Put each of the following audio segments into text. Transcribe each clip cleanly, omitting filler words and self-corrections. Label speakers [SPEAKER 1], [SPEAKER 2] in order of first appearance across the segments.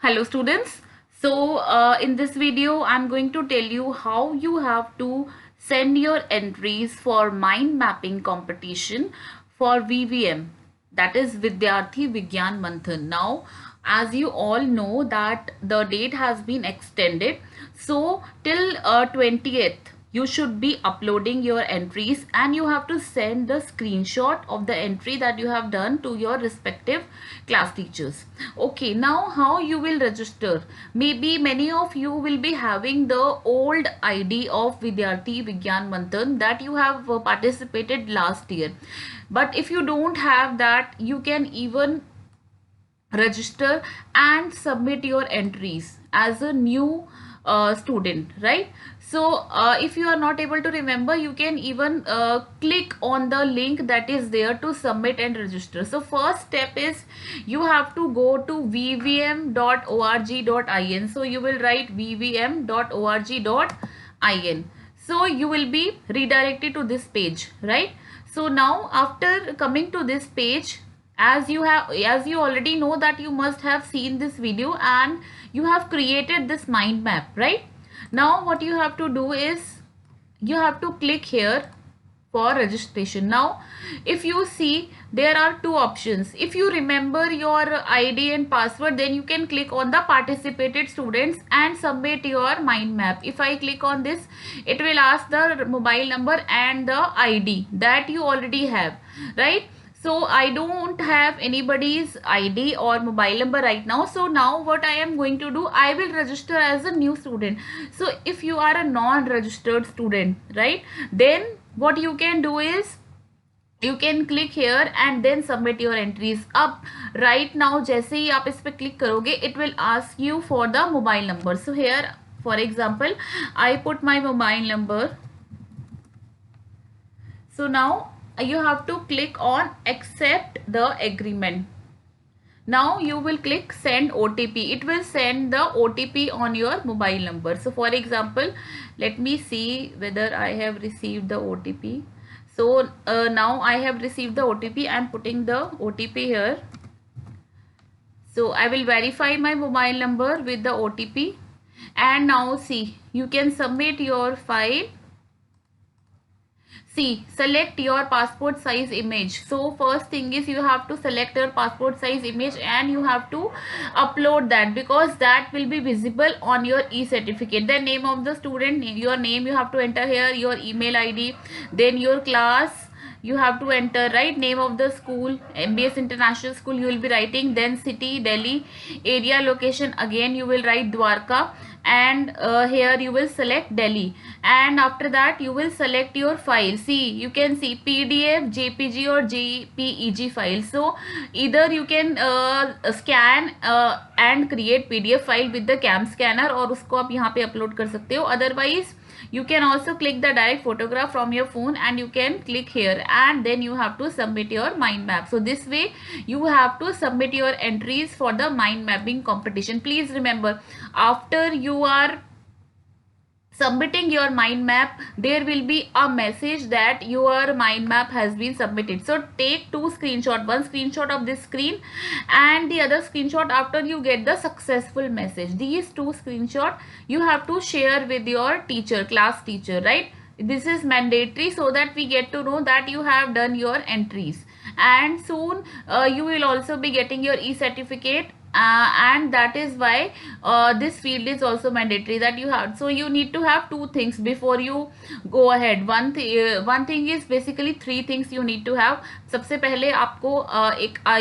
[SPEAKER 1] Hello students. In this video I'm going to tell you how you have to send your entries for mind mapping competition for VVM, that is Vidyarthi Vigyan Manthan. Now as you all know that the date has been extended, so till 20th you should be uploading your entries and you have to send the screenshot of the entry that you have done to your respective class teachers. Okay, now how you will register? Maybe many of you will be having the old ID of Vidyarthi Vigyan Manthan that you have participated last year. But if you don't have that, you can even register and submit your entries as a new student, right? So if you are not able to remember, you can even click on the link that is there to submit and register. So first step is you have to go to vvm.org.in. So you will write vvm.org.in. So you will be redirected to this page, right? So now after coming to this page, as you already know that you must have seen this video and you have created this mind map, right? Now what you have to do is you have to click here for registration. Now if you see, there are two options. If you remember your ID and password, then you can click on the participated students and submit your mind map. If I click on this, it will ask the mobile number and the ID that you already have, right? So I don't have anybody's ID or mobile number right now. So now what I am going to do, I will register as a new student. So if you are a non-registered student, right, then what you can do is you can click here and then submit your entries. Up right now जैसे ही आप इस पे click करोगे, it will ask you for the mobile number. So here for example I put my mobile number. So now you have to click on accept the agreement. Now you will click send OTP. It will send the OTP on your mobile number. So for example, let me see whether I have received the OTP. So now I have received the OTP. I am putting the OTP here. So I will verify my mobile number with the OTP. And now see, you can submit your file. See, select your passport size image. So first thing is you have to select your passport size image and you have to upload that, because that will be visible on your e-certificate. The name of the student, your name you have to enter here, your email ID, then your class you have to enter, right? Name of the school, MBS International School you will be writing, then city Delhi, area location again you will write Dwarka, and here you will select Delhi, and after that you will select your file. See, you can see PDF, JPG or JPEG file. So either you can scan and create PDF file with the CAM scanner और उसको आप यहाँ पे upload कर सकते हो. Otherwise you can also click the direct photograph from your phone and you can click here, and then you have to submit your mind map. So this way you have to submit your entries for the mind mapping competition. Please remember, after you are submitting your mind map, there will be a message that your mind map has been submitted. So take two screenshots, one screenshot of this screen and the other screenshot after you get the successful message. These two screenshots you have to share with your teacher, class teacher, right? This is mandatory so that we get to know that you have done your entries. And soon you will also be getting your e-certificate. And that is why this field is also mandatory that you have. So you need to have two things before you go ahead. One thing is basically three things you need to have. सबसे पहले आपको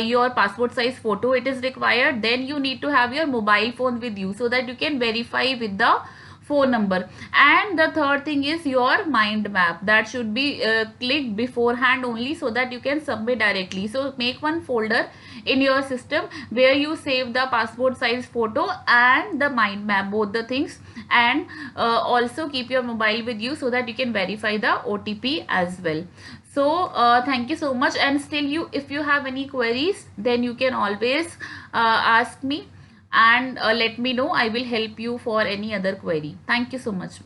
[SPEAKER 1] your passport size photo it is required. Then you need to have your mobile phone with you so that you can verify with the phone number, and the third thing is your mind map that should be clicked beforehand only so that you can submit directly. So make one folder in your system where you save the passport size photo and the mind map, both the things, and also keep your mobile with you so that you can verify the OTP as well. So thank you so much, and still if you have any queries, then you can always ask me and let me know. I will help you for any other query. Thank you so much.